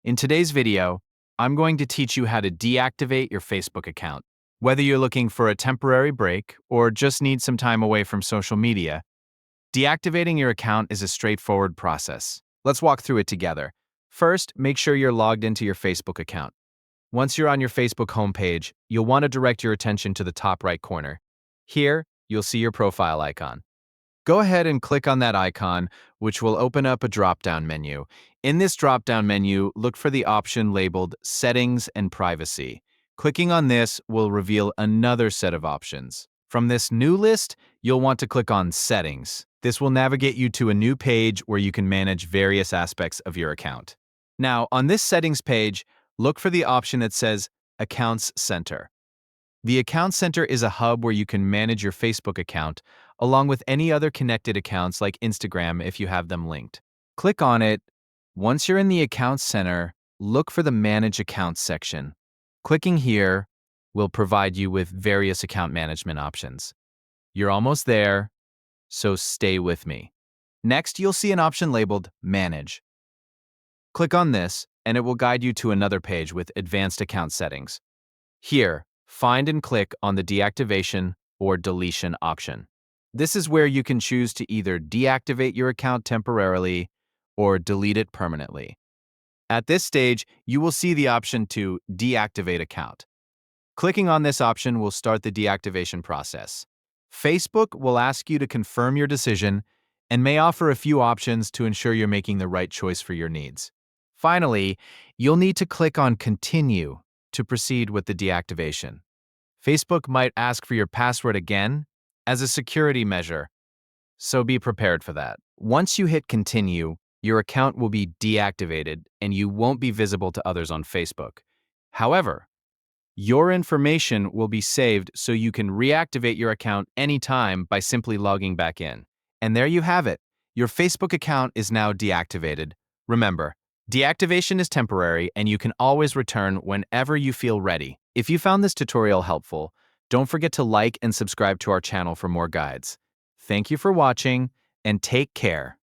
In today's video, I'm going to teach you how to deactivate your Facebook account. Whether you're looking for a temporary break or just need some time away from social media, deactivating your account is a straightforward process. Let's walk through it together. First, make sure you're logged into your Facebook account. Once you're on your Facebook homepage, you'll want to direct your attention to the top right corner. Here, you'll see your profile icon. Go ahead and click on that icon, which will open up a drop-down menu. In this drop-down menu, look for the option labeled Settings and Privacy. Clicking on this will reveal another set of options. From this new list, you'll want to click on Settings. This will navigate you to a new page where you can manage various aspects of your account. Now, on this Settings page, look for the option that says Accounts Center. The Account Center is a hub where you can manage your Facebook account, along with any other connected accounts like Instagram if you have them linked. Click on it. Once you're in the Account Center, look for the Manage Accounts section. Clicking here will provide you with various account management options. You're almost there, so stay with me. Next, you'll see an option labeled Manage. Click on this, and it will guide you to another page with Advanced Account Settings. Here, find and click on the Deactivation or Deletion option. This is where you can choose to either deactivate your account temporarily or delete it permanently. At this stage, you will see the option to Deactivate Account. Clicking on this option will start the deactivation process. Facebook will ask you to confirm your decision and may offer a few options to ensure you're making the right choice for your needs. Finally, you'll need to click on Continue to proceed with the deactivation. Facebook might ask for your password again as a security measure, so be prepared for that. Once you hit Continue, your account will be deactivated and you won't be visible to others on Facebook. However, your information will be saved so you can reactivate your account anytime by simply logging back in. And there you have it. Your Facebook account is now deactivated. Remember, deactivation is temporary and you can always return whenever you feel ready. If you found this tutorial helpful, don't forget to like and subscribe to our channel for more guides. Thank you for watching and take care.